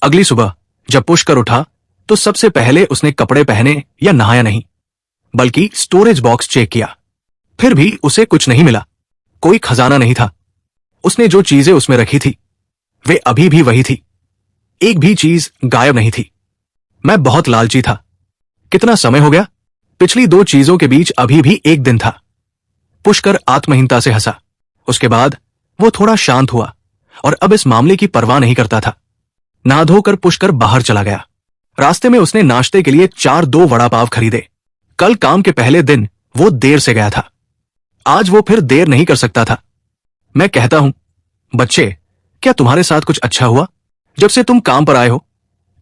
अगली सुबह जब पुष्कर उठा तो सबसे पहले उसने कपड़े पहने या नहाया नहीं, बल्कि स्टोरेज बॉक्स चेक किया। फिर भी उसे कुछ नहीं मिला। कोई खजाना नहीं था। उसने जो चीजें उसमें रखी थी वे अभी भी वही थी। एक भी चीज गायब नहीं थी। मैं बहुत लालची था। कितना समय हो गया? पिछली दो चीजों के बीच अभी भी एक दिन था। पुष्कर आत्महीनता से हंसा। उसके बाद वो थोड़ा शांत हुआ और अब इस मामले की परवाह नहीं करता था। नहा धोकर पुष्कर बाहर चला गया। रास्ते में उसने नाश्ते के लिए 4-2 वड़ा पाव खरीदे। कल काम के पहले दिन वो देर से गया था। आज वो फिर देर नहीं कर सकता था। मैं कहता हूं, बच्चे, क्या तुम्हारे साथ कुछ अच्छा हुआ? जब से तुम काम पर आए हो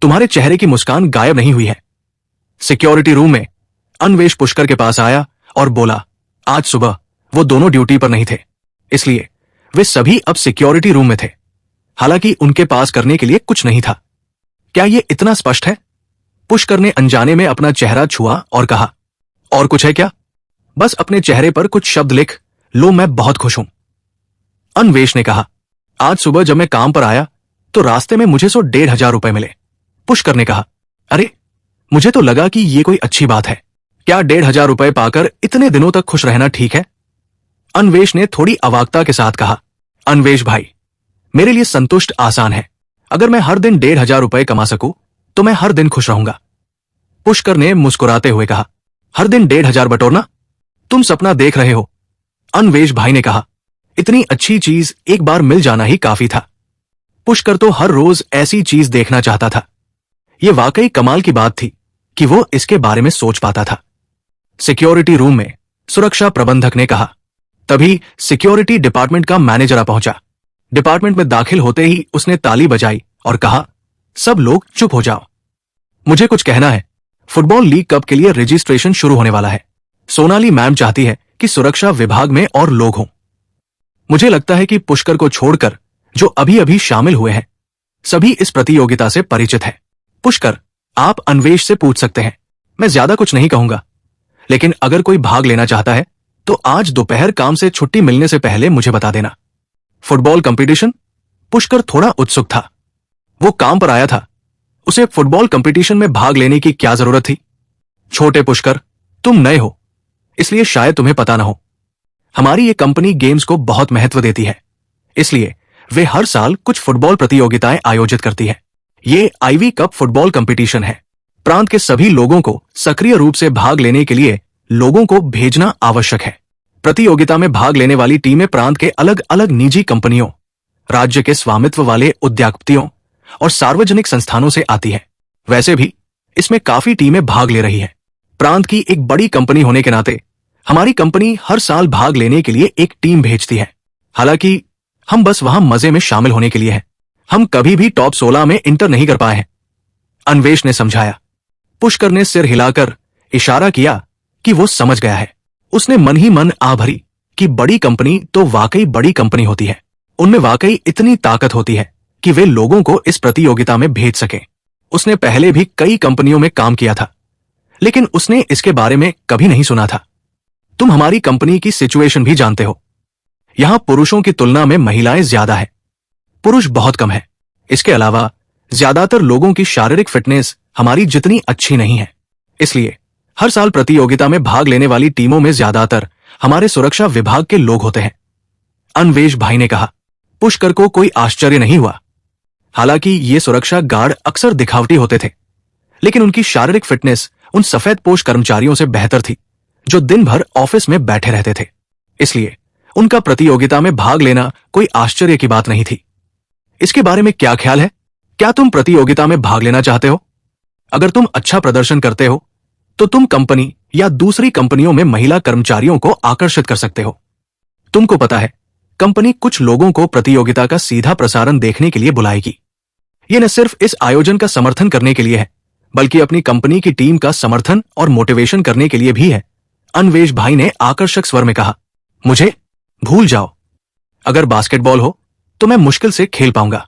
तुम्हारे चेहरे की मुस्कान गायब नहीं हुई है। सिक्योरिटी रूम में अन्वेष पुष्कर के पास आया और बोला, आज सुबह वो दोनों ड्यूटी पर नहीं थे, इसलिए वे सभी अब सिक्योरिटी रूम में थे। हालांकि उनके पास करने के लिए कुछ नहीं था। क्या ये इतना स्पष्ट है? पुष्कर ने अनजाने में अपना चेहरा छुआ और कहा, और कुछ है क्या? बस अपने चेहरे पर कुछ शब्द लिख लो, मैं बहुत खुश हूं। अन्वेष ने कहा, आज सुबह जब मैं काम पर आया तो रास्ते में मुझे 100-1,500 रुपए मिले। पुष्कर ने कहा, अरे, मुझे तो लगा कि ये कोई अच्छी बात है। क्या 1,500 रुपए पाकर इतने दिनों तक खुश रहना ठीक है? अन्वेष ने थोड़ी अवाकता के साथ कहा, अन्वेष भाई, मेरे लिए संतुष्ट आसान है। अगर मैं हर दिन 1,500 रुपए कमा सकूं तो मैं हर दिन खुश रहूंगा। पुष्कर ने मुस्कुराते हुए कहा, हर दिन 1,500 बटोरना? तुम सपना देख रहे हो। अन्वेष भाई ने कहा, इतनी अच्छी चीज एक बार मिल जाना ही काफी था। पुष्कर तो हर रोज ऐसी चीज देखना चाहता था। यह वाकई कमाल की बात थी कि वो इसके बारे में सोच पाता था। सिक्योरिटी रूम में सुरक्षा प्रबंधक ने कहा। तभी सिक्योरिटी डिपार्टमेंट का मैनेजर आ पहुंचा। डिपार्टमेंट में दाखिल होते ही उसने ताली बजाई और कहा, सब लोग चुप हो जाओ, मुझे कुछ कहना है। फुटबॉल लीग कप के लिए रजिस्ट्रेशन शुरू होने वाला है। सोनाली मैम चाहती है कि सुरक्षा विभाग में और लोग हों। मुझे लगता है कि पुष्कर को छोड़कर जो अभी अभी शामिल हुए हैं सभी इस प्रतियोगिता से परिचित है। पुष्कर, आप अन्वेष से पूछ सकते हैं। मैं ज्यादा कुछ नहीं कहूंगा, लेकिन अगर कोई भाग लेना चाहता है तो आज दोपहर काम से छुट्टी मिलने से पहले मुझे बता देना। Football competition? पुष्कर थोड़ा उत्सुक था। वो काम पर आया था, उसे फुटबॉल कंपटीशन में भाग लेने की क्या जरूरत थी? छोटे पुष्कर, तुम नए हो इसलिए शायद तुम्हें पता ना हो। हमारी ये कंपनी गेम्स को बहुत महत्व देती है, इसलिए वे हर साल कुछ फुटबॉल प्रतियोगिताएं आयोजित करती है। ये आईवी कप फुटबॉल कंपटीशन है। प्रांत के सभी लोगों को सक्रिय रूप से भाग लेने के लिए लोगों को भेजना आवश्यक है। प्रतियोगिता में भाग लेने वाली टीमें प्रांत के अलग अलग निजी कंपनियों, राज्य के स्वामित्व वाले उद्योगपतियों और सार्वजनिक संस्थानों से आती है। वैसे भी इसमें काफी टीमें भाग ले रही हैं। प्रांत की एक बड़ी कंपनी होने के नाते हमारी कंपनी हर साल भाग लेने के लिए एक टीम भेजती है। हालांकि हम बस वहां मजे में शामिल होने के लिए हैं। हम कभी भी टॉप 16 में इंटर नहीं कर पाए हैं। अन्वेष ने समझाया। पुष्कर ने सिर हिलाकर इशारा किया कि वो समझ गया है। उसने मन ही मन आ भरी कि बड़ी कंपनी तो वाकई बड़ी कंपनी होती है। उनमें वाकई इतनी ताकत होती है कि वे लोगों को इस प्रतियोगिता में भेज सकें। उसने पहले भी कई कंपनियों में काम किया था, लेकिन उसने इसके बारे में कभी नहीं सुना था। तुम हमारी कंपनी की सिचुएशन भी जानते हो। यहां पुरुषों की तुलना में महिलाएं ज्यादा है, पुरुष बहुत कम है। इसके अलावा ज्यादातर लोगों की शारीरिक फिटनेस हमारी जितनी अच्छी नहीं है। इसलिए हर साल प्रतियोगिता में भाग लेने वाली टीमों में ज्यादातर हमारे सुरक्षा विभाग के लोग होते हैं। अन्वेष भाई ने कहा। पुष्कर को कोई आश्चर्य नहीं हुआ। हालांकि ये सुरक्षा गार्ड अक्सर दिखावटी होते थे, लेकिन उनकी शारीरिक फिटनेस उन सफेदपोश कर्मचारियों से बेहतर थी जो दिन भर ऑफिस में बैठे रहते थे। इसलिए उनका प्रतियोगिता में भाग लेना कोई आश्चर्य की बात नहीं थी। इसके बारे में क्या ख्याल है? क्या तुम प्रतियोगिता में भाग लेना चाहते हो? अगर तुम अच्छा प्रदर्शन करते हो तो तुम कंपनी या दूसरी कंपनियों में महिला कर्मचारियों को आकर्षित कर सकते हो। तुमको पता है, कंपनी कुछ लोगों को प्रतियोगिता का सीधा प्रसारण देखने के लिए बुलाएगी। यह न सिर्फ इस आयोजन का समर्थन करने के लिए है, बल्कि अपनी कंपनी की टीम का समर्थन और मोटिवेशन करने के लिए भी है। अन्वेष भाई ने आकर्षक स्वर में कहा। मुझे भूल जाओ। अगर बास्केटबॉल हो तो मैं मुश्किल से खेल पाऊंगा।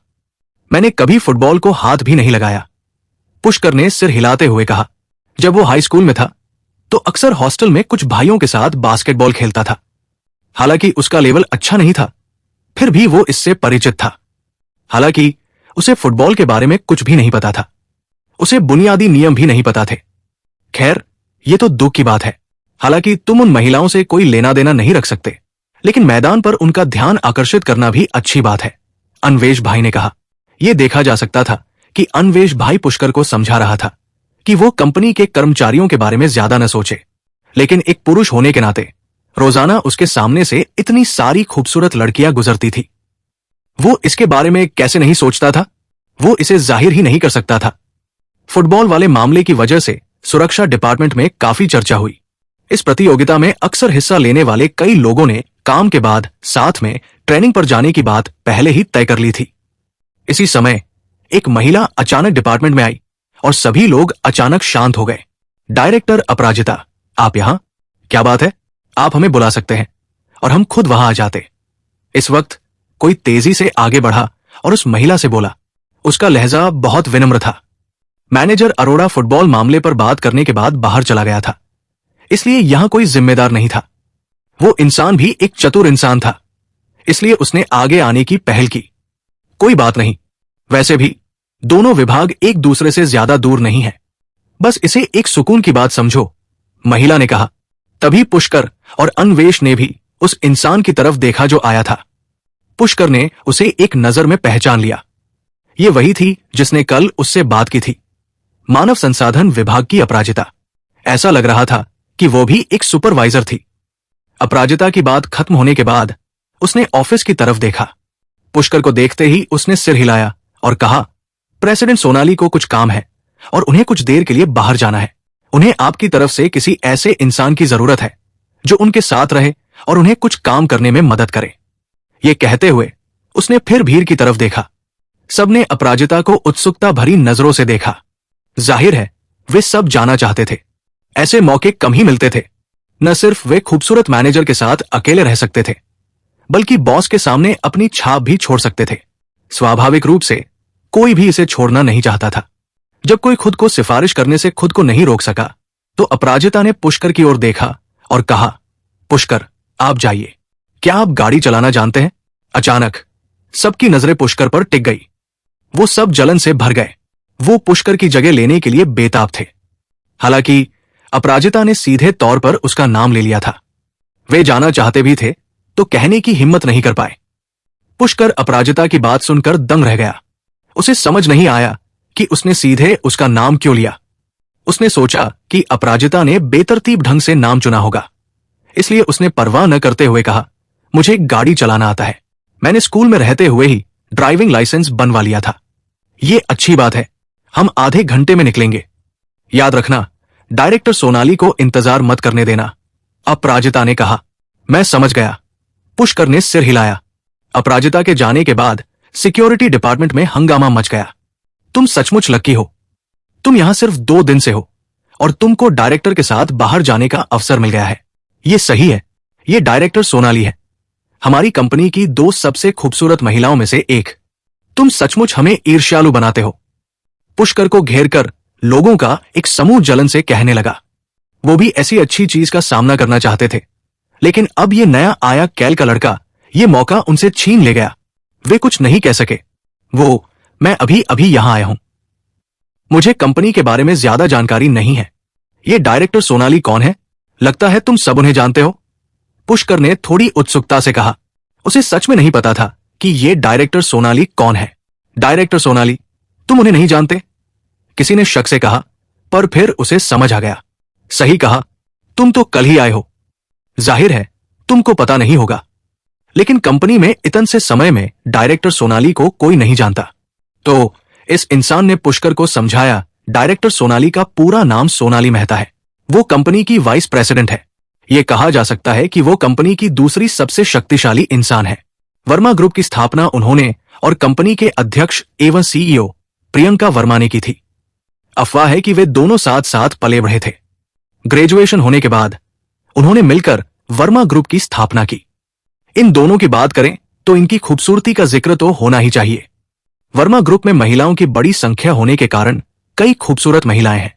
मैंने कभी फुटबॉल को हाथ भी नहीं लगाया। पुष्कर ने सिर हिलाते हुए कहा। जब वो हाई स्कूल में था तो अक्सर हॉस्टल में कुछ भाइयों के साथ बास्केटबॉल खेलता था। हालांकि उसका लेवल अच्छा नहीं था, फिर भी वो इससे परिचित था। हालांकि उसे फुटबॉल के बारे में कुछ भी नहीं पता था। उसे बुनियादी नियम भी नहीं पता थे। खैर, ये तो दुख की बात है। हालांकि तुम उन महिलाओं से कोई लेना देना नहीं रख सकते, लेकिन मैदान पर उनका ध्यान आकर्षित करना भी अच्छी बात है, अन्वेष भाई ने कहा। यह देखा जा सकता था कि अन्वेष भाई पुष्कर को समझा रहा था कि वो कंपनी के कर्मचारियों के बारे में ज्यादा न सोचे, लेकिन एक पुरुष होने के नाते रोजाना उसके सामने से इतनी सारी खूबसूरत लड़कियां गुजरती थी। वो इसके बारे में कैसे नहीं सोचता था? वो इसे जाहिर ही नहीं कर सकता था। फुटबॉल वाले मामले की वजह से सुरक्षा डिपार्टमेंट में काफी चर्चा हुई। इस प्रतियोगिता में अक्सर हिस्सा लेने वाले कई लोगों ने काम के बाद साथ में ट्रेनिंग पर जाने की बात पहले ही तय कर ली थी। इसी समय एक महिला अचानक डिपार्टमेंट में आई और सभी लोग अचानक शांत हो गए। डायरेक्टर अपराजिता, आप यहां? क्या बात है? आप हमें बुला सकते हैं और हम खुद वहां आ जाते। इस वक्त कोई तेजी से आगे बढ़ा और उस महिला से बोला। उसका लहजा बहुत विनम्र था। मैनेजर अरोड़ा फुटबॉल मामले पर बात करने के बाद बाहर चला गया था, इसलिए यहां कोई जिम्मेदार नहीं था। वो इंसान भी एक चतुर इंसान था, इसलिए उसने आगे आने की पहल की। कोई बात नहीं, वैसे भी दोनों विभाग एक दूसरे से ज्यादा दूर नहीं है, बस इसे एक सुकून की बात समझो, महिला ने कहा। तभी पुष्कर और अन्वेष ने भी उस इंसान की तरफ देखा जो आया था। पुष्कर ने उसे एक नजर में पहचान लिया। ये वही थी जिसने कल उससे बात की थी, मानव संसाधन विभाग की अपराजिता। ऐसा लग रहा था कि वो भी एक सुपरवाइजर थी। अपराजिता की बात खत्म होने के बाद उसने ऑफिस की तरफ देखा। पुष्कर को देखते ही उसने सिर हिलाया और कहा, प्रेसिडेंट सोनाली को कुछ काम है और उन्हें कुछ देर के लिए बाहर जाना है। उन्हें आपकी तरफ से किसी ऐसे इंसान की जरूरत है जो उनके साथ रहे और उन्हें कुछ काम करने में मदद करे। ये कहते हुए उसने फिर भीड़ की तरफ देखा। सबने अपराजिता को उत्सुकता भरी नजरों से देखा। जाहिर है वे सब जाना चाहते थे। ऐसे मौके कम ही मिलते थे। न सिर्फ वे खूबसूरत मैनेजर के साथ अकेले रह सकते थे, बल्कि बॉस के सामने अपनी छाप भी छोड़ सकते थे। स्वाभाविक रूप से कोई भी इसे छोड़ना नहीं चाहता था। जब कोई खुद को सिफारिश करने से खुद को नहीं रोक सका, तो अपराजिता ने पुष्कर की ओर देखा और कहा, पुष्कर, आप जाइए। क्या आप गाड़ी चलाना जानते हैं? अचानक सबकी नजरें पुष्कर पर टिक गई। वो सब जलन से भर गए। वो पुष्कर की जगह लेने के लिए बेताब थे। हालांकि अपराजिता ने सीधे तौर पर उसका नाम ले लिया था। वे जाना चाहते भी थे तो कहने की हिम्मत नहीं कर पाए। पुष्कर अपराजिता की बात सुनकर दंग रह गया। उसे समझ नहीं आया कि उसने सीधे उसका नाम क्यों लिया। उसने सोचा कि अपराजिता ने बेतरतीब ढंग से नाम चुना होगा, इसलिए उसने परवाह न करते हुए कहा, मुझे गाड़ी चलाना आता है। मैंने स्कूल में रहते हुए ही ड्राइविंग लाइसेंस बनवा लिया था। ये अच्छी बात है। हम आधे घंटे में निकलेंगे। याद रखना, डायरेक्टर सोनाली को इंतजार मत करने देना, अपराजिता ने कहा। मैं समझ गया, पुष्कर ने सिर हिलाया। अपराजिता के जाने के बाद सिक्योरिटी डिपार्टमेंट में हंगामा मच गया। तुम सचमुच लकी हो। तुम यहां सिर्फ 2 दिन से हो और तुमको डायरेक्टर के साथ बाहर जाने का अवसर मिल गया है। ये सही है। ये डायरेक्टर सोनाली है, हमारी कंपनी की 2 सबसे खूबसूरत महिलाओं में से एक। तुम सचमुच हमें ईर्ष्यालु बनाते हो। पुष्कर को घेरकर लोगों का एक समूह जलन से कहने लगा। वो भी ऐसी अच्छी चीज का सामना करना चाहते थे, लेकिन अब ये नया आया कैल का लड़का ये मौका उनसे छीन ले गया। वे कुछ नहीं कह सके। मैं अभी अभी यहां आया हूं। मुझे कंपनी के बारे में ज्यादा जानकारी नहीं है। ये डायरेक्टर सोनाली कौन है? लगता है तुम सब उन्हें जानते हो, पुष्कर ने थोड़ी उत्सुकता से कहा। उसे सच में नहीं पता था कि ये डायरेक्टर सोनाली कौन है। डायरेक्टर सोनाली? तुम उन्हें नहीं जानते? किसी ने शक से कहा, पर फिर उसे समझ आ गया। सही कहा, तुम तो कल ही आए हो। जाहिर है तुमको पता नहीं होगा, लेकिन कंपनी में इतने से समय में डायरेक्टर सोनाली को कोई नहीं जानता। तो इस इंसान ने पुष्कर को समझाया, डायरेक्टर सोनाली का पूरा नाम सोनाली मेहता है। वो कंपनी की वाइस प्रेसिडेंट है। यह कहा जा सकता है कि वो कंपनी की दूसरी सबसे शक्तिशाली इंसान है। वर्मा ग्रुप की स्थापना उन्होंने और कंपनी के अध्यक्ष एवं सीईओ प्रियंका वर्मा ने की थी। अफवाह है कि वे दोनों साथ साथ पले बढ़े थे। ग्रेजुएशन होने के बाद उन्होंने मिलकर वर्मा ग्रुप की स्थापना की। इन दोनों की बात करें तो इनकी खूबसूरती का जिक्र तो होना ही चाहिए। वर्मा ग्रुप में महिलाओं की बड़ी संख्या होने के कारण कई खूबसूरत महिलाएं हैं।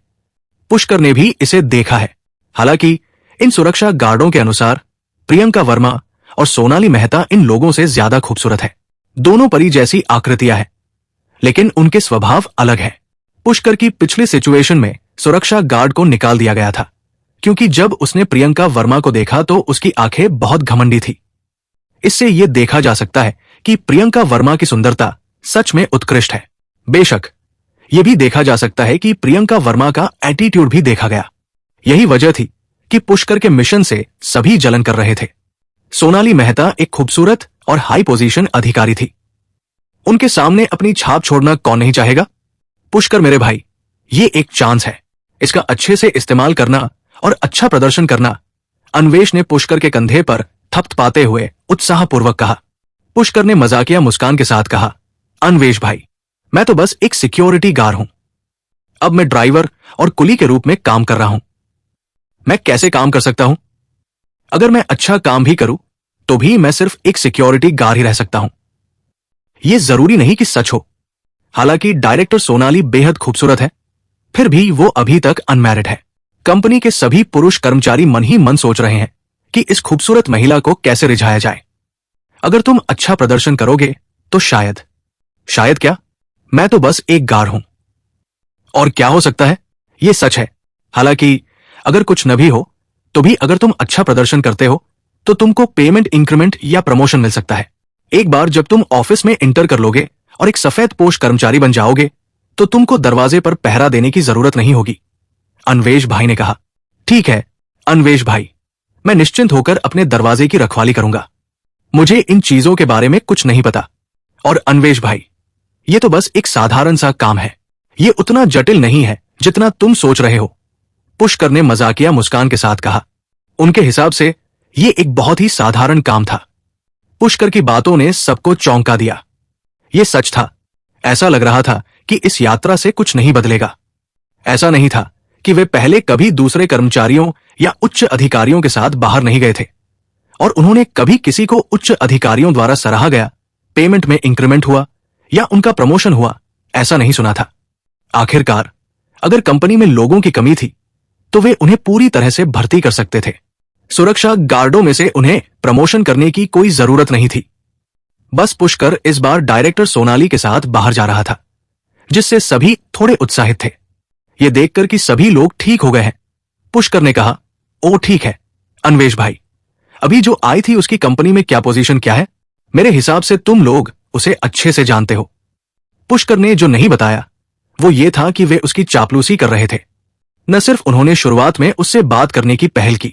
पुष्कर ने भी इसे देखा है। हालांकि इन सुरक्षा गार्डों के अनुसार प्रियंका वर्मा और सोनाली मेहता इन लोगों से ज्यादा खूबसूरत है। दोनों परी जैसी आकृतियां हैं, लेकिन उनके स्वभाव अलग है। पुष्कर की पिछली सिचुएशन में सुरक्षा गार्ड को निकाल दिया गया था, क्योंकि जब उसने प्रियंका वर्मा को देखा तो उसकी आंखें बहुत घमंडी थी। इससे यह देखा जा सकता है कि प्रियंका वर्मा की सुंदरता सच में उत्कृष्ट है। बेशक यह भी देखा जा सकता है कि प्रियंका वर्मा का एटीट्यूड भी देखा गया। यही वजह थी कि पुष्कर के मिशन से सभी जलन कर रहे थे। सोनाली मेहता एक खूबसूरत और हाई पोजीशन अधिकारी थी। उनके सामने अपनी छाप छोड़ना कौन नहीं चाहेगा। पुष्कर मेरे भाई, ये एक चांस है, इसका अच्छे से इस्तेमाल करना और अच्छा प्रदर्शन करना। अन्वेष ने पुष्कर के कंधे पर थपथपाते हुए उत्साहपूर्वक कहा। पुष्कर ने मजाकिया मुस्कान के साथ कहा, अन्वेष भाई, मैं तो बस एक सिक्योरिटी गार्ड हूं। अब मैं ड्राइवर और कुली के रूप में काम कर रहा हूं। मैं कैसे काम कर सकता हूं? अगर मैं अच्छा काम भी करूं तो भी मैं सिर्फ एक सिक्योरिटी गार्ड ही रह सकता हूं। यह जरूरी नहीं कि सच हो। हालांकि डायरेक्टर सोनाली बेहद खूबसूरत है, फिर भी वो अभी तक अनमैरिड है। कंपनी के सभी पुरुष कर्मचारी मन ही मन सोच रहे हैं कि इस खूबसूरत महिला को कैसे रिझाया जाए। अगर तुम अच्छा प्रदर्शन करोगे तो शायद क्या, मैं तो बस एक गार्ड हूं। और क्या हो सकता है? यह सच है। हालांकि अगर कुछ न भी हो तो भी अगर तुम अच्छा प्रदर्शन करते हो तो तुमको पेमेंट इंक्रीमेंट या प्रमोशन मिल सकता है। एक बार जब तुम ऑफिस में इंटर कर लोगे और एक सफेद पोश कर्मचारी बन जाओगे तो तुमको दरवाजे पर पहरा देने की जरूरत नहीं होगी। अन्वेष भाई ने कहा। ठीक है अन्वेष भाई, मैं निश्चिंत होकर अपने दरवाजे की रखवाली करूंगा। मुझे इन चीजों के बारे में कुछ नहीं पता। और अन्वेष भाई, ये तो बस एक साधारण सा काम है, ये उतना जटिल नहीं है जितना तुम सोच रहे हो। पुष्कर ने मजाकिया मुस्कान के साथ कहा। उनके हिसाब से ये एक बहुत ही साधारण काम था। पुष्कर की बातों ने सबको चौंका दिया। ये सच था। ऐसा लग रहा था कि इस यात्रा से कुछ नहीं बदलेगा। ऐसा नहीं था कि वे पहले कभी दूसरे कर्मचारियों या उच्च अधिकारियों के साथ बाहर नहीं गए थे और उन्होंने कभी किसी को उच्च अधिकारियों द्वारा सराहा गया, पेमेंट में इंक्रीमेंट हुआ या उनका प्रमोशन हुआ, ऐसा नहीं सुना था। आखिरकार अगर कंपनी में लोगों की कमी थी तो वे उन्हें पूरी तरह से भर्ती कर सकते थे। सुरक्षा गार्डों में से उन्हें प्रमोशन करने की कोई जरूरत नहीं थी। बस पुष्कर इस बार डायरेक्टर सोनाली के साथ बाहर जा रहा था, जिससे सभी थोड़े उत्साहित थे। यह देखकर कि सभी लोग ठीक हो गए हैं, पुष्कर ने कहा, ओ ठीक है अन्वेष भाई, अभी जो आई थी उसकी कंपनी में क्या पोजीशन क्या है? मेरे हिसाब से तुम लोग उसे अच्छे से जानते हो। पुष्कर ने जो नहीं बताया वो ये था कि वे उसकी चापलूसी कर रहे थे। न सिर्फ उन्होंने शुरुआत में उससे बात करने की पहल की,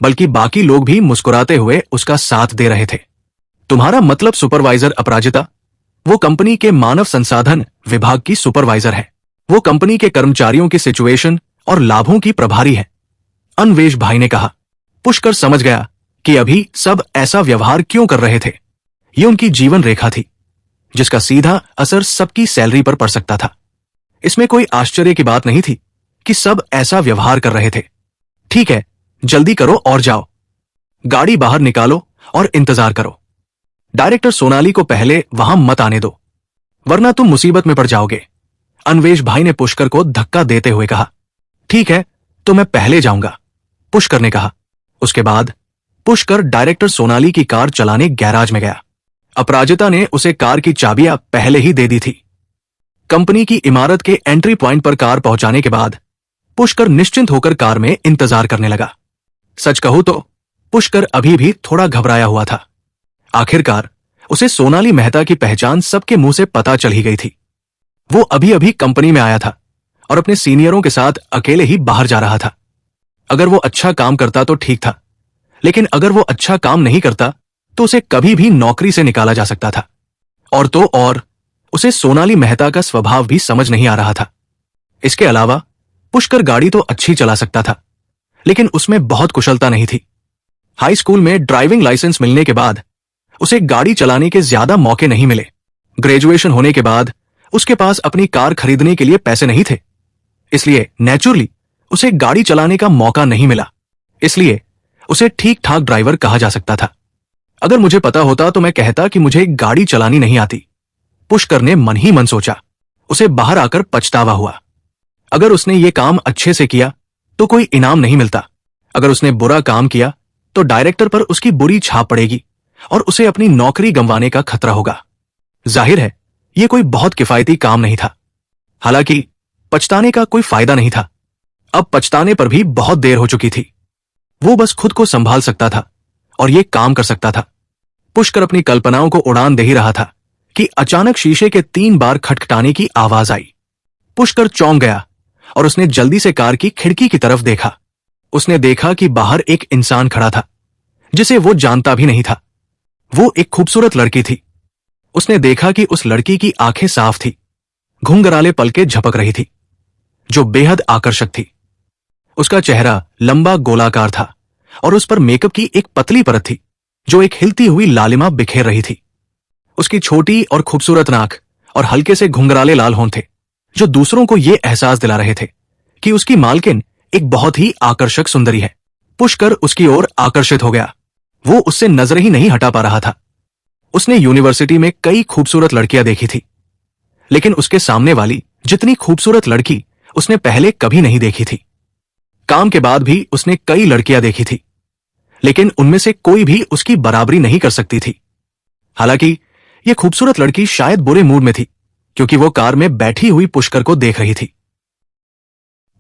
बल्कि बाकी लोग भी मुस्कुराते हुए उसका साथ दे रहे थे। तुम्हारा मतलब सुपरवाइजर अपराजिता? वो कंपनी के मानव संसाधन विभाग की सुपरवाइजर है। वो कंपनी के कर्मचारियों की सिचुएशन और लाभों की प्रभारी है, अन्वेष भाई ने कहा। पुष्कर समझ गया कि अभी सब ऐसा व्यवहार क्यों कर रहे थे। ये उनकी जीवन रेखा थी, जिसका सीधा असर सबकी सैलरी पर पड़ सकता था। इसमें कोई आश्चर्य की बात नहीं थी कि सब ऐसा व्यवहार कर रहे थे। ठीक है, जल्दी करो और जाओ, गाड़ी बाहर निकालो और इंतजार करो। डायरेक्टर सोनाली को पहले वहां मत आने दो, वरना तुम मुसीबत में पड़ जाओगे, अन्वेष भाई ने पुष्कर को धक्का देते हुए कहा। ठीक है, तो मैं पहले जाऊंगा, पुष्कर ने कहा। उसके बाद पुष्कर डायरेक्टर सोनाली की कार चलाने गैराज में गया। अपराजिता ने उसे कार की चाबियां पहले ही दे दी थी। कंपनी की इमारत के एंट्री पॉइंट पर कार पहुंचाने के बाद पुष्कर निश्चिंत होकर कार में इंतजार करने लगा। सच कहूं तो पुष्कर अभी भी थोड़ा घबराया हुआ था। आखिरकार उसे सोनाली मेहता की पहचान सबके मुंह से पता चल ही गई थी। वो अभी अभी कंपनी में आया था और अपने सीनियरों के साथ अकेले ही बाहर जा रहा था। अगर वो अच्छा काम करता तो ठीक था, लेकिन अगर वो अच्छा काम नहीं करता तो उसे कभी भी नौकरी से निकाला जा सकता था। और तो और उसे सोनाली मेहता का स्वभाव भी समझ नहीं आ रहा था। इसके अलावा पुष्कर गाड़ी तो अच्छी चला सकता था, लेकिन उसमें बहुत कुशलता नहीं थी। हाई स्कूल में ड्राइविंग लाइसेंस मिलने के बाद उसे गाड़ी चलाने के ज्यादा मौके नहीं मिले। ग्रेजुएशन होने के बाद उसके पास अपनी कार खरीदने के लिए पैसे नहीं थे, इसलिए नेचुरली उसे गाड़ी चलाने का मौका नहीं मिला। इसलिए उसे ठीक ठाक ड्राइवर कहा जा सकता था। अगर मुझे पता होता तो मैं कहता कि मुझे गाड़ी चलानी नहीं आती, पुष्कर ने मन ही मन सोचा। उसे बाहर आकर पछतावा हुआ। अगर उसने ये काम अच्छे से किया तो कोई इनाम नहीं मिलता। अगर उसने बुरा काम किया तो डायरेक्टर पर उसकी बुरी छाप पड़ेगी और उसे अपनी नौकरी गंवाने का खतरा होगा। जाहिर है ये कोई बहुत किफायती काम नहीं था। हालांकि पछताने का कोई फायदा नहीं था। अब पछताने पर भी बहुत देर हो चुकी थी। वो बस खुद को संभाल सकता था और ये काम कर सकता था। पुष्कर अपनी कल्पनाओं को उड़ान दे ही रहा था कि अचानक शीशे के 3 बार खटखटाने की आवाज आई। पुष्कर चौंक गया और उसने जल्दी से कार की खिड़की की तरफ देखा। उसने देखा कि बाहर एक इंसान खड़ा था जिसे वो जानता भी नहीं था। वो एक खूबसूरत लड़की थी। उसने देखा कि उस लड़की की आंखें साफ थी, घुंघराले पलकें झपक रही थी, जो बेहद आकर्षक थी। उसका चेहरा लंबा गोलाकार था और उस पर मेकअप की एक पतली परत थी जो एक हिलती हुई लालिमा बिखेर रही थी। उसकी छोटी और खूबसूरत नाक और हल्के से घुंघराले लाल होंठ थे जो दूसरों को यह एहसास दिला रहे थे कि उसकी मालकिन एक बहुत ही आकर्षक सुंदरी है। पुष्कर उसकी ओर आकर्षित हो गया। वो उससे नजर ही नहीं हटा पा रहा था। उसने यूनिवर्सिटी में कई खूबसूरत लड़कियां देखी थी, लेकिन उसके सामने वाली जितनी खूबसूरत लड़की उसने पहले कभी नहीं देखी थी। काम के बाद भी उसने कई लड़कियां देखी थी, लेकिन उनमें से कोई भी उसकी बराबरी नहीं कर सकती थी। हालांकि यह खूबसूरत लड़की शायद बुरे मूड में थी, क्योंकि वो कार में बैठी हुई पुष्कर को देख रही थी।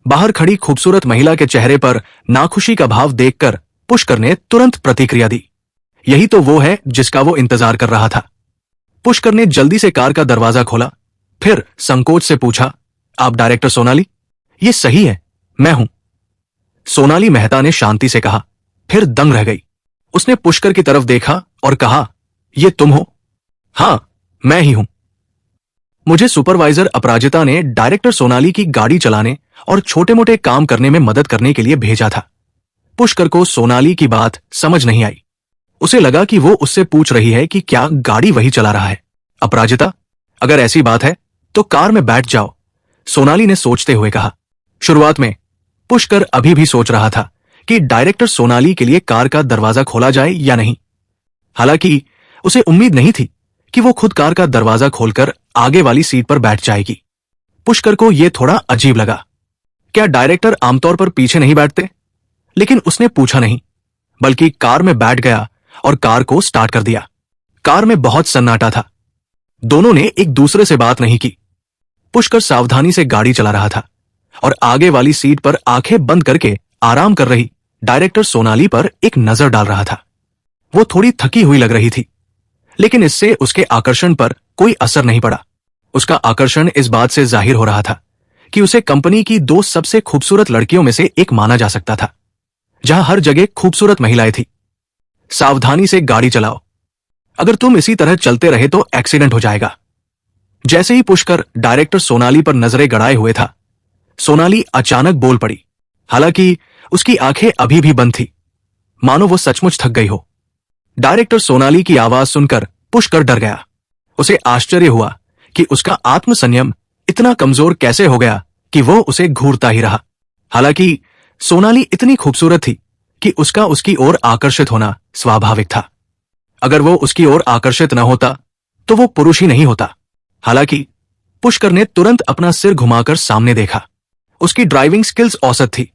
बाहर खड़ी खूबसूरत महिला के चेहरे पर नाखुशी का भाव देखकर पुष्कर ने तुरंत प्रतिक्रिया दी। यही तो वो है जिसका वो इंतजार कर रहा था। पुष्कर ने जल्दी से कार का दरवाजा खोला, फिर संकोच से पूछा, आप डायरेक्टर सोनाली? ये सही है, मैं हूं। सोनाली मेहता ने शांति से कहा, फिर दंग रह गई। उसने पुष्कर की तरफ देखा और कहा, ये तुम हो? हां, मैं ही हूं। मुझे सुपरवाइजर अपराजिता ने डायरेक्टर सोनाली की गाड़ी चलाने और छोटे मोटे काम करने में मदद करने के लिए भेजा था। पुष्कर को सोनाली की बात समझ नहीं आई। उसे लगा कि वो उससे पूछ रही है कि क्या गाड़ी वही चला रहा है। अपराजिता, अगर ऐसी बात है तो कार में बैठ जाओ, सोनाली ने सोचते हुए कहा। शुरुआत में पुष्कर अभी भी सोच रहा था कि डायरेक्टर सोनाली के लिए कार का दरवाजा खोला जाए या नहीं। हालांकि उसे उम्मीद नहीं थी कि वो खुद कार का दरवाजा खोलकर आगे वाली सीट पर बैठ जाएगी। पुष्कर को यह थोड़ा अजीब लगा। क्या डायरेक्टर आमतौर पर पीछे नहीं बैठते? लेकिन उसने पूछा नहीं, बल्कि कार में बैठ गया और कार को स्टार्ट कर दिया। कार में बहुत सन्नाटा था। दोनों ने एक दूसरे से बात नहीं की। पुष्कर सावधानी से गाड़ी चला रहा था और आगे वाली सीट पर आंखें बंद करके आराम कर रही डायरेक्टर सोनाली पर एक नजर डाल रहा था। वो थोड़ी थकी हुई लग रही थी, लेकिन इससे उसके आकर्षण पर कोई असर नहीं पड़ा। उसका आकर्षण इस बात से जाहिर हो रहा था कि उसे कंपनी की 2 सबसे खूबसूरत लड़कियों में से एक माना जा सकता था, जहां हर जगह खूबसूरत महिलाएं थी। सावधानी से गाड़ी चलाओ, अगर तुम इसी तरह चलते रहे तो एक्सीडेंट हो जाएगा। जैसे ही पुष्कर डायरेक्टर सोनाली पर नजरें गड़ाए हुए था, सोनाली अचानक बोल पड़ी। हालांकि उसकी आंखें अभी भी बंद थी, मानो वो सचमुच थक गई हो। डायरेक्टर सोनाली की आवाज सुनकर पुष्कर डर गया। उसे आश्चर्य हुआ कि उसका आत्मसंयम इतना कमजोर कैसे हो गया कि वो उसे घूरता ही रहा। हालांकि सोनाली इतनी खूबसूरत थी कि उसका उसकी ओर आकर्षित होना स्वाभाविक था। अगर वो उसकी ओर आकर्षित न होता तो वो पुरुष ही नहीं होता। हालांकि पुष्कर ने तुरंत अपना सिर घुमाकर सामने देखा। उसकी ड्राइविंग स्किल्स औसत थी,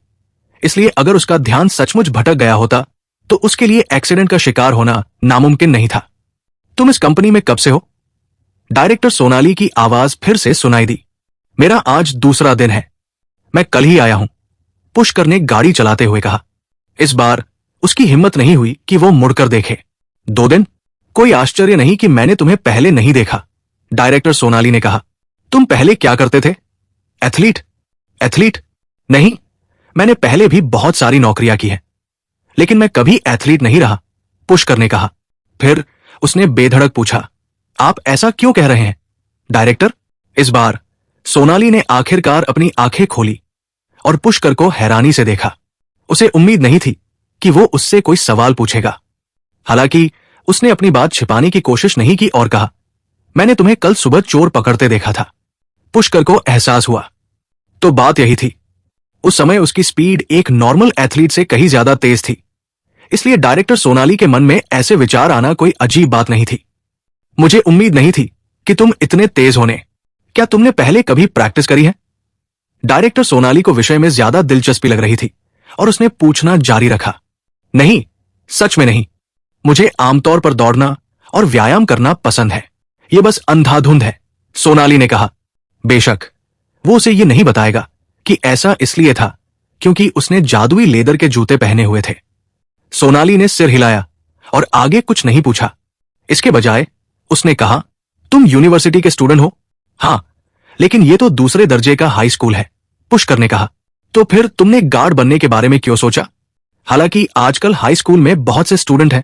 इसलिए अगर उसका ध्यान सचमुच भटक गया होता तो उसके लिए एक्सीडेंट का शिकार होना नामुमकिन नहीं था। तुम इस कंपनी में कब से हो? डायरेक्टर सोनाली की आवाज फिर से सुनाई दी। मेरा आज दूसरा दिन है, मैं कल ही आया हूं, पुष्कर ने गाड़ी चलाते हुए कहा। इस बार उसकी हिम्मत नहीं हुई कि वो मुड़कर देखे। 2 दिन? कोई आश्चर्य नहीं कि मैंने तुम्हें पहले नहीं देखा, डायरेक्टर सोनाली ने कहा। तुम पहले क्या करते थे? एथलीट? एथलीट नहीं, मैंने पहले भी बहुत सारी नौकरियां की हैं, लेकिन मैं कभी एथलीट नहीं रहा, पुष्कर ने कहा। फिर उसने बेधड़क पूछा, आप ऐसा क्यों कह रहे हैं डायरेक्टर? इस बार सोनाली ने आखिरकार अपनी आंखें खोली और पुष्कर को हैरानी से देखा। उसे उम्मीद नहीं थी कि वो उससे कोई सवाल पूछेगा। हालांकि उसने अपनी बात छिपाने की कोशिश नहीं की और कहा, मैंने तुम्हें कल सुबह चोर पकड़ते देखा था। पुष्कर को एहसास हुआ, तो बात यही थी। उस समय उसकी स्पीड एक नॉर्मल एथलीट से कहीं ज्यादा तेज थी, इसलिए डायरेक्टर सोनाली के मन में ऐसे विचार आना कोई अजीब बात नहीं थी। मुझे उम्मीद नहीं थी कि तुम इतने तेज होने। क्या तुमने पहले कभी प्रैक्टिस करी है? डायरेक्टर सोनाली को विषय में ज्यादा दिलचस्पी लग रही थी और उसने पूछना जारी रखा। नहीं, सच में नहीं। मुझे आमतौर पर दौड़ना और व्यायाम करना पसंद है। यह बस अंधाधुंध है, सोनाली ने कहा। बेशक वो उसे ये नहीं बताएगा कि ऐसा इसलिए था क्योंकि उसने जादुई लेदर के जूते पहने हुए थे। सोनाली ने सिर हिलाया और आगे कुछ नहीं पूछा। इसके बजाय उसने कहा, तुम यूनिवर्सिटी के स्टूडेंट हो? हाँ, लेकिन ये तो दूसरे दर्जे का हाई स्कूल है, पुष्कर ने कहा। तो फिर तुमने गार्ड बनने के बारे में क्यों सोचा? हालांकि आजकल हाई स्कूल में बहुत से स्टूडेंट हैं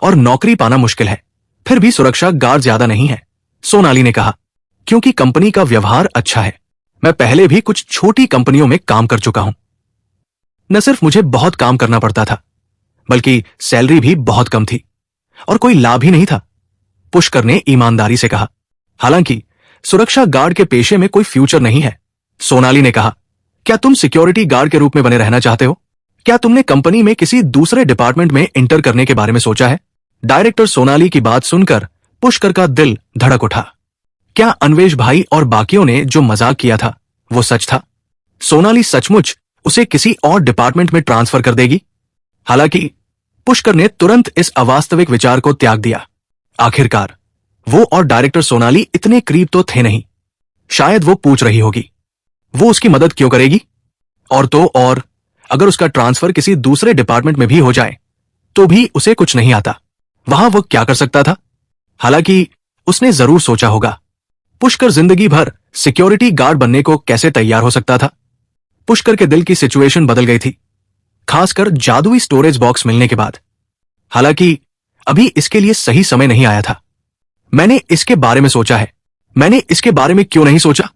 और नौकरी पाना मुश्किल है, फिर भी सुरक्षा गार्ड ज्यादा नहीं है, सोनाली ने कहा। क्योंकि कंपनी का व्यवहार अच्छा है। मैं पहले भी कुछ छोटी कंपनियों में काम कर चुका हूं। न सिर्फ मुझे बहुत काम करना पड़ता था, बल्कि सैलरी भी बहुत कम थी और कोई लाभ ही नहीं था, पुष्कर ने ईमानदारी से कहा। हालांकि सुरक्षा गार्ड के पेशे में कोई फ्यूचर नहीं है, सोनाली ने कहा। क्या तुम सिक्योरिटी गार्ड के रूप में बने रहना चाहते हो? क्या तुमने कंपनी में किसी दूसरे डिपार्टमेंट में इंटर करने के बारे में सोचा है? डायरेक्टर सोनाली की बात सुनकर पुष्कर का दिल धड़क उठा। क्या अन्वेष भाई और बाकियों ने जो मजाक किया था वो सच था? सोनाली सचमुच उसे किसी और डिपार्टमेंट में ट्रांसफर कर देगी? हालांकि पुष्कर ने तुरंत इस अवास्तविक विचार को त्याग दिया। आखिरकार वो और डायरेक्टर सोनाली इतने करीब तो थे नहीं। शायद वो पूछ रही होगी, वो उसकी मदद क्यों करेगी? और तो और अगर उसका ट्रांसफर किसी दूसरे डिपार्टमेंट में भी हो जाए तो भी उसे कुछ नहीं आता, वहां वो क्या कर सकता था? हालांकि उसने जरूर सोचा होगा, पुष्कर जिंदगी भर सिक्योरिटी गार्ड बनने को कैसे तैयार हो सकता था? पुष्कर के दिल की सिचुएशन बदल गई थी, खासकर जादुई स्टोरेज बॉक्स मिलने के बाद। हालांकि अभी इसके लिए सही समय नहीं आया था। मैंने इसके बारे में सोचा है। मैंने इसके बारे में क्यों नहीं सोचा?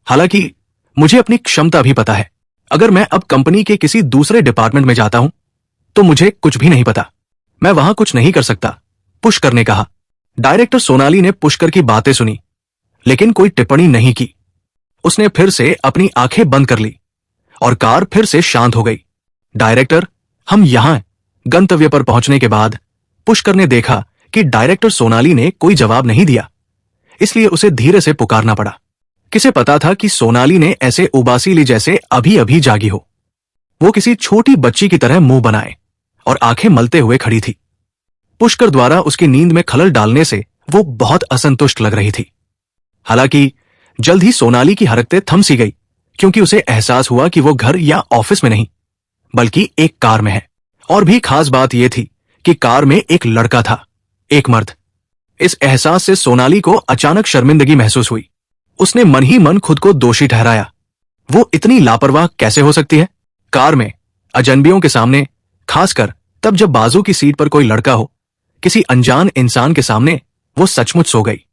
हालांकि मुझे अपनी क्षमता भी पता है। अगर मैं अब कंपनी के किसी दूसरे डिपार्टमेंट में जाता हूं तो मुझे कुछ भी नहीं पता, मैं वहां कुछ नहीं कर सकता, पुष्कर ने कहा। डायरेक्टर सोनाली ने पुष्कर की बातें सुनी, लेकिन कोई टिप्पणी नहीं की। उसने फिर से अपनी आंखें बंद कर ली और कार फिर से शांत हो गई। डायरेक्टर, हम यहां हैं। गंतव्य पर पहुंचने के बाद पुष्कर ने देखा कि डायरेक्टर सोनाली ने कोई जवाब नहीं दिया, इसलिए उसे धीरे से पुकारना पड़ा। किसे पता था कि सोनाली ने ऐसे उबासी ली जैसे अभी अभी जागी हो। वो किसी छोटी बच्ची की तरह मुंह बनाए और आंखें मलते हुए खड़ी थी। पुष्कर द्वारा उसकी नींद में खलल डालने से वो बहुत असंतुष्ट लग रही थी। हालांकि जल्द ही सोनाली की हरकतें थम सी गई, क्योंकि उसे एहसास हुआ कि वो घर या ऑफिस में नहीं, बल्कि एक कार में है। और भी खास बात यह थी कि कार में एक लड़का था, एक मर्द। इस एहसास से सोनाली को अचानक शर्मिंदगी महसूस हुई। उसने मन ही मन खुद को दोषी ठहराया। वो इतनी लापरवाह कैसे हो सकती है? कार में अजनबियों के सामने, खासकर तब जब बाजू की सीट पर कोई लड़का हो, किसी अनजान इंसान के सामने वो सचमुच सो गई।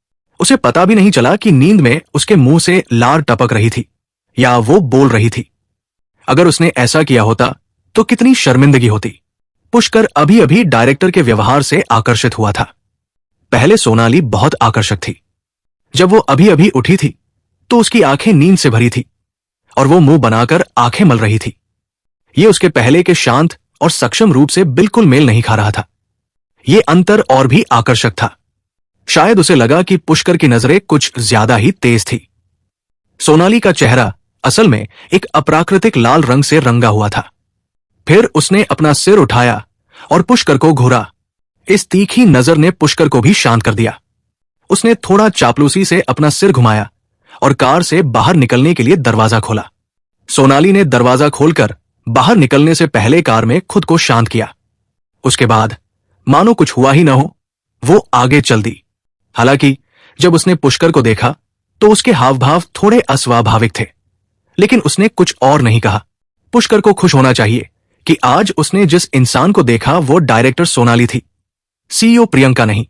उसे पता भी नहीं चला कि नींद में उसके मुंह से लार टपक रही थी या वो बोल रही थी। अगर उसने ऐसा किया होता तो कितनी शर्मिंदगी होती। पुष्कर अभी अभी डायरेक्टर के व्यवहार से आकर्षित हुआ था। पहले सोनाली बहुत आकर्षक थी। जब वो अभी अभी उठी थी तो उसकी आंखें नींद से भरी थी और वो मुंह बनाकर आंखें मल रही थी। ये उसके पहले के शांत और सक्षम रूप से बिल्कुल मेल नहीं खा रहा था। ये अंतर और भी आकर्षक था। शायद उसे लगा कि पुष्कर की नजरें कुछ ज्यादा ही तेज थी। सोनाली का चेहरा असल में एक अप्राकृतिक लाल रंग से रंगा हुआ था। फिर उसने अपना सिर उठाया और पुष्कर को घूरा। इस तीखी नजर ने पुष्कर को भी शांत कर दिया। उसने थोड़ा चापलूसी से अपना सिर घुमाया और कार से बाहर निकलने के लिए दरवाजा खोला। सोनाली ने दरवाजा खोलकर बाहर निकलने से पहले कार में खुद को शांत किया। उसके बाद मानो कुछ हुआ ही न हो, वो आगे चल दी। हालांकि जब उसने पुष्कर को देखा तो उसके हाव भाव थोड़े अस्वाभाविक थे, लेकिन उसने कुछ और नहीं कहा। पुष्कर को खुश होना चाहिए कि आज उसने जिस इंसान को देखा वो डायरेक्टर सोनाली थी, सीईओ प्रियंका नहीं,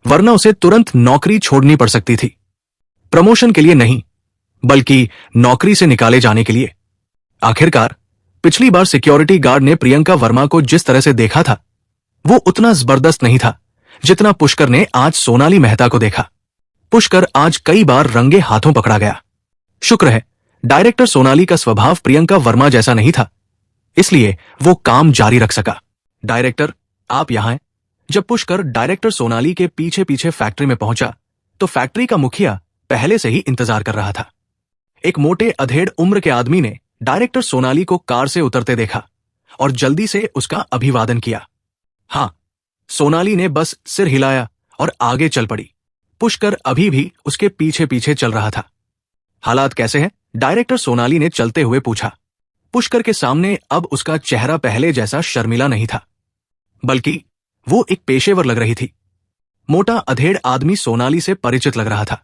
वरना उसे तुरंत नौकरी छोड़नी पड़ सकती थी। प्रमोशन के लिए नहीं, बल्कि नौकरी से निकाले जाने के लिए। आखिरकार पिछली बार सिक्योरिटी गार्ड ने प्रियंका वर्मा को जिस तरह से देखा था वो उतना जबरदस्त नहीं था जितना पुष्कर ने आज सोनाली मेहता को देखा। पुष्कर आज कई बार रंगे हाथों पकड़ा गया। शुक्र है डायरेक्टर सोनाली का स्वभाव प्रियंका वर्मा जैसा नहीं था, इसलिए वो काम जारी रख सका। डायरेक्टर, आप यहां हैं। जब पुष्कर डायरेक्टर सोनाली के पीछे पीछे फैक्ट्री में पहुंचा तो फैक्ट्री का मुखिया पहले से ही इंतजार कर रहा था। एक मोटे अधेड़ उम्र के आदमी ने डायरेक्टर सोनाली को कार से उतरते देखा और जल्दी से उसका अभिवादन किया। हाँ, सोनाली ने बस सिर हिलाया और आगे चल पड़ी। पुष्कर अभी भी उसके पीछे पीछे चल रहा था। हालात कैसे हैं? डायरेक्टर सोनाली ने चलते हुए पूछा। पुष्कर के सामने अब उसका चेहरा पहले जैसा शर्मिला नहीं था, बल्कि वो एक पेशेवर लग रही थी। मोटा अधेड़ आदमी सोनाली से परिचित लग रहा था।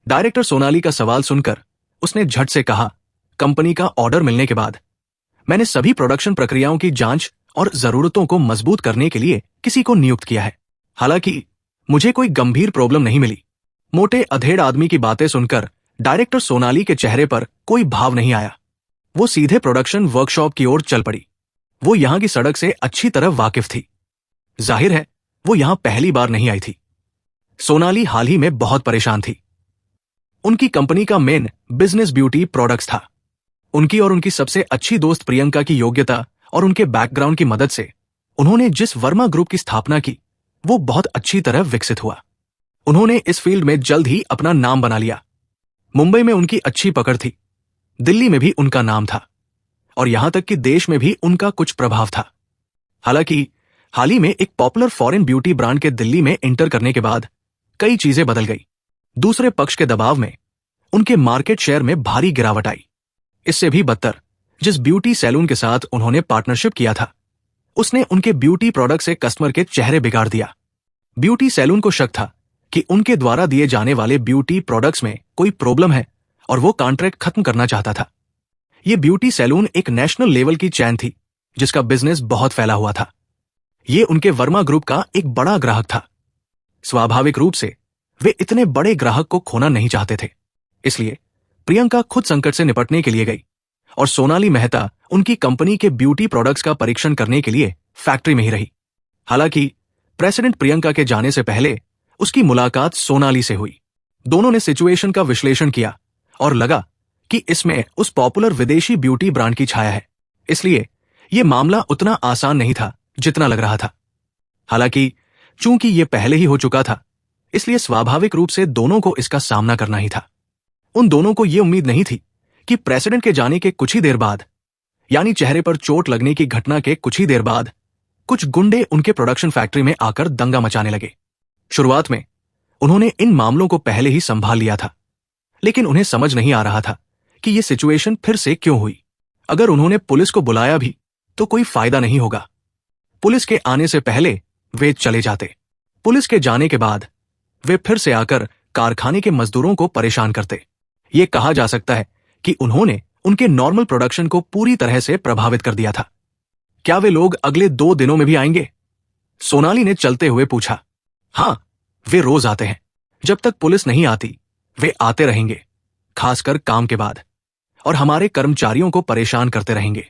डायरेक्टर सोनाली का सवाल सुनकर उसने झट से कहा, कंपनी का ऑर्डर मिलने के बाद मैंने सभी प्रोडक्शन प्रक्रियाओं की जांच और जरूरतों को मजबूत करने के लिए किसी को नियुक्त किया है। हालांकि मुझे कोई गंभीर प्रॉब्लम नहीं मिली। मोटे अधेड़ आदमी की बातें सुनकर डायरेक्टर सोनाली के चेहरे पर कोई भाव नहीं आया। वो सीधे प्रोडक्शन वर्कशॉप की ओर चल पड़ी। वो यहां की सड़क से अच्छी तरह वाकिफ थी। जाहिर है वो यहां पहली बार नहीं आई थी। सोनाली हाल ही में बहुत परेशान थी। उनकी कंपनी का मेन बिजनेस ब्यूटी प्रोडक्ट्स था। उनकी और उनकी सबसे अच्छी दोस्त प्रियंका की योग्यता और उनके बैकग्राउंड की मदद से उन्होंने जिस वर्मा ग्रुप की स्थापना की वो बहुत अच्छी तरह विकसित हुआ। उन्होंने इस फील्ड में जल्द ही अपना नाम बना लिया। मुंबई में उनकी अच्छी पकड़ थी, दिल्ली में भी उनका नाम था और यहां तक कि देश में भी उनका कुछ प्रभाव था। हालांकि हाल ही में एक पॉपुलर फॉरेन ब्यूटी ब्रांड के दिल्ली में एंटर करने के बाद कई चीजें बदल गई। दूसरे पक्ष के दबाव में उनके मार्केट शेयर में भारी गिरावट आई। इससे भी बदतर, जिस ब्यूटी सैलून के साथ उन्होंने पार्टनरशिप किया था उसने उनके ब्यूटी प्रोडक्ट से कस्टमर के चेहरे बिगाड़ दिया। ब्यूटी सैलून को शक था कि उनके द्वारा दिए जाने वाले ब्यूटी प्रोडक्ट्स में कोई प्रॉब्लम है और वो कॉन्ट्रैक्ट खत्म करना चाहता था। ये ब्यूटी सैलून एक नेशनल लेवल की चैन थी जिसका बिजनेस बहुत फैला हुआ था। ये उनके वर्मा ग्रुप का एक बड़ा ग्राहक था। स्वाभाविक रूप से वे इतने बड़े ग्राहक को खोना नहीं चाहते थे। इसलिए प्रियंका खुद संकट से निपटने के लिए गई और सोनाली मेहता उनकी कंपनी के ब्यूटी प्रोडक्ट्स का परीक्षण करने के लिए फैक्ट्री में ही रही। हालांकि प्रेसिडेंट प्रियंका के जाने से पहले उसकी मुलाकात सोनाली से हुई। दोनों ने सिचुएशन का विश्लेषण किया और लगा कि इसमें उस पॉपुलर विदेशी ब्यूटी ब्रांड की छाया है। इसलिए यह मामला उतना आसान नहीं था जितना लग रहा था। हालांकि चूंकि यह पहले ही हो चुका था, इसलिए स्वाभाविक रूप से दोनों को इसका सामना करना ही था। उन दोनों को यह उम्मीद नहीं थी कि प्रेसिडेंट के जाने के कुछ ही देर बाद, यानी चेहरे पर चोट लगने की घटना के कुछ ही देर बाद, कुछ गुंडे उनके प्रोडक्शन फैक्ट्री में आकर दंगा मचाने लगे। शुरुआत में उन्होंने इन मामलों को पहले ही संभाल लिया था, लेकिन उन्हें समझ नहीं आ रहा था कि यह सिचुएशन फिर से क्यों हुई। अगर उन्होंने पुलिस को बुलाया भी तो कोई फायदा नहीं होगा। पुलिस के आने से पहले वे चले जाते। पुलिस के जाने के बाद वे फिर से आकर कारखाने के मजदूरों को परेशान करते। यह कहा जा सकता है कि उन्होंने उनके नॉर्मल प्रोडक्शन को पूरी तरह से प्रभावित कर दिया था। क्या वे लोग अगले 2 दिनों में भी आएंगे? सोनाली ने चलते हुए पूछा। हां, वे रोज आते हैं। जब तक पुलिस नहीं आती वे आते रहेंगे, खासकर काम के बाद, और हमारे कर्मचारियों को परेशान करते रहेंगे।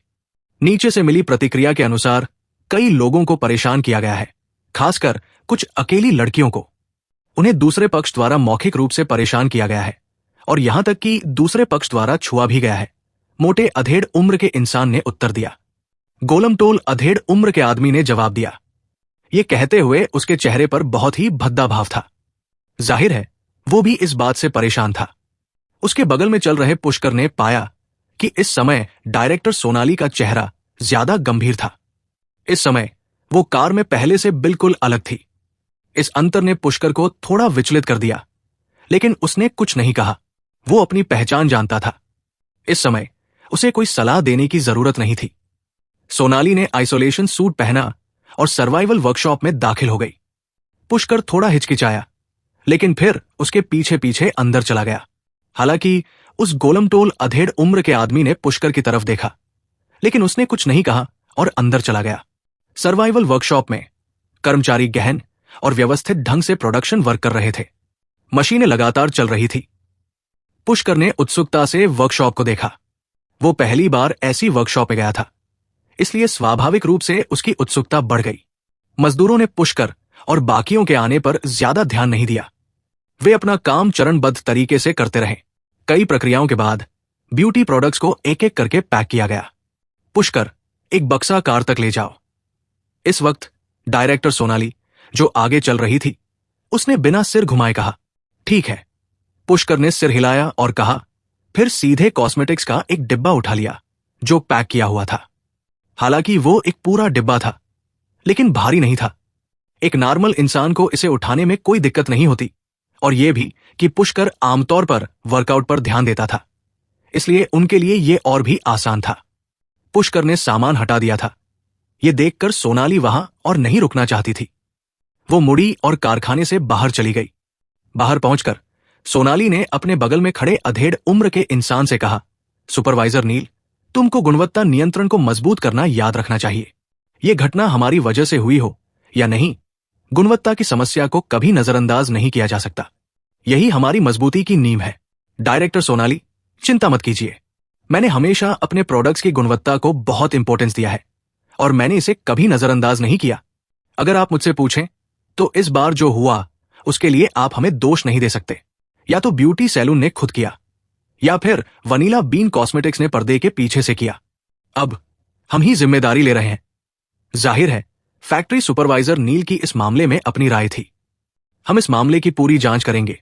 नीचे से मिली प्रतिक्रिया के अनुसार कई लोगों को परेशान किया गया है, खासकर कुछ अकेली लड़कियों को। उन्हें दूसरे पक्ष द्वारा मौखिक रूप से परेशान किया गया है और यहां तक कि दूसरे पक्ष द्वारा छुआ भी गया है। मोटे अधेड़ उम्र के इंसान ने उत्तर दिया। गोलमटोल अधेड़ उम्र के आदमी ने जवाब दिया। ये कहते हुए उसके चेहरे पर बहुत ही भद्दा भाव था। जाहिर है वो भी इस बात से परेशान था। उसके बगल में चल रहे पुष्कर ने पाया कि इस समय डायरेक्टर सोनाली का चेहरा ज्यादा गंभीर था। इस समय वो कार में पहले से बिल्कुल अलग थी। इस अंतर ने पुष्कर को थोड़ा विचलित कर दिया, लेकिन उसने कुछ नहीं कहा। वो अपनी पहचान जानता था। इस समय उसे कोई सलाह देने की जरूरत नहीं थी। सोनाली ने आइसोलेशन सूट पहना और सर्वाइवल वर्कशॉप में दाखिल हो गई। पुष्कर थोड़ा हिचकिचाया, लेकिन फिर उसके पीछे पीछे अंदर चला गया। हालांकि उस गोलमटोल अधेड़ उम्र के आदमी ने पुष्कर की तरफ देखा, लेकिन उसने कुछ नहीं कहा और अंदर चला गया। सर्वाइवल वर्कशॉप में कर्मचारी गहन और व्यवस्थित ढंग से प्रोडक्शन वर्क कर रहे थे। मशीनें लगातार चल रही थी। पुष्कर ने उत्सुकता से वर्कशॉप को देखा। वो पहली बार ऐसी वर्कशॉप में गया था, इसलिए स्वाभाविक रूप से उसकी उत्सुकता बढ़ गई। मजदूरों ने पुष्कर और बाकियों के आने पर ज्यादा ध्यान नहीं दिया। वे अपना काम चरणबद्ध तरीके से करते रहे। कई प्रक्रियाओं के बाद ब्यूटी प्रोडक्ट्स को एक एक करके पैक किया गया। पुष्कर, एक बक्सा कार तक ले जाओ। इस वक्त डायरेक्टर सोनाली, जो आगे चल रही थी, उसने बिना सिर घुमाए कहा, ठीक है। पुष्कर ने सिर हिलाया और कहा, फिर सीधे कॉस्मेटिक्स का एक डिब्बा उठा लिया जो पैक किया हुआ था। हालांकि वो एक पूरा डिब्बा था, लेकिन भारी नहीं था। एक नॉर्मल इंसान को इसे उठाने में कोई दिक्कत नहीं होती और यह भी कि पुष्कर आमतौर पर वर्कआउट पर ध्यान देता था, इसलिए उनके लिए यह और भी आसान था। पुष्कर ने सामान हटा दिया था। यह देखकर सोनाली वहां और नहीं रुकना चाहती थी। वो मुड़ी और कारखाने से बाहर चली गई। बाहर पहुंचकर सोनाली ने अपने बगल में खड़े अधेड़ उम्र के इंसान से कहा, सुपरवाइजर नील, तुमको गुणवत्ता नियंत्रण को मजबूत करना याद रखना चाहिए। यह घटना हमारी वजह से हुई हो या नहीं, गुणवत्ता की समस्या को कभी नजरअंदाज नहीं किया जा सकता। यही हमारी मजबूती की नींव है। डायरेक्टर सोनाली, चिंता मत कीजिए। मैंने हमेशा अपने प्रोडक्ट्स की गुणवत्ता को बहुत इंपॉर्टेंस दिया है और मैंने इसे कभी नजरअंदाज नहीं किया। अगर आप मुझसे पूछें तो इस बार जो हुआ उसके लिए आप हमें दोष नहीं दे सकते। या तो ब्यूटी सैलून ने खुद किया या फिर वनीला बीन कॉस्मेटिक्स ने पर्दे के पीछे से किया। अब हम ही जिम्मेदारी ले रहे हैं। जाहिर है फैक्ट्री सुपरवाइजर नील की इस मामले में अपनी राय थी। हम इस मामले की पूरी जांच करेंगे,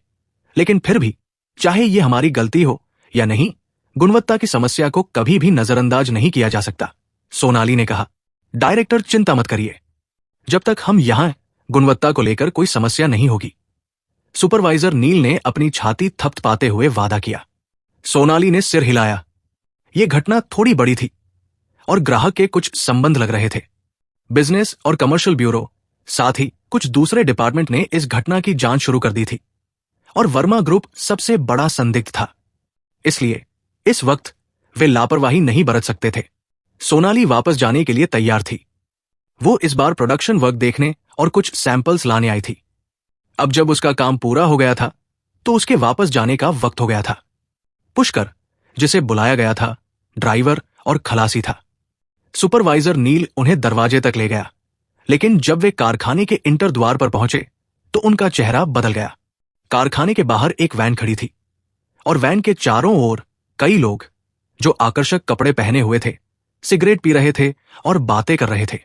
लेकिन फिर भी चाहे यह हमारी गलती हो या नहीं, गुणवत्ता की समस्या को कभी भी नजरअंदाज नहीं किया जा सकता, सोनाली ने कहा। डायरेक्टर, चिंता मत करिए। जब तक हम यहां हैं, गुणवत्ता को लेकर कोई समस्या नहीं होगी। सुपरवाइजर नील ने अपनी छाती थपथपाते हुए वादा किया। सोनाली ने सिर हिलाया। यह घटना थोड़ी बड़ी थी और ग्राहक के कुछ संबंध लग रहे थे। बिजनेस और कमर्शियल ब्यूरो, साथ ही कुछ दूसरे डिपार्टमेंट ने इस घटना की जांच शुरू कर दी थी और वर्मा ग्रुप सबसे बड़ा संदिग्ध था। इसलिए इस वक्त वे लापरवाही नहीं बरत सकते थे। सोनाली वापस जाने के लिए तैयार थी। वो इस बार प्रोडक्शन वर्क देखने और कुछ सैंपल्स लाने आई थी। अब जब उसका काम पूरा हो गया था तो उसके वापस जाने का वक्त हो गया था। पुष्कर, जिसे बुलाया गया था, ड्राइवर और खलासी था। सुपरवाइजर नील उन्हें दरवाजे तक ले गया, लेकिन जब वे कारखाने के इंटर द्वार पर पहुंचे तो उनका चेहरा बदल गया। कारखाने के बाहर एक वैन खड़ी थी और वैन के चारों ओर कई लोग, जो आकर्षक कपड़े पहने हुए थे, सिगरेट पी रहे थे और बातें कर रहे थे।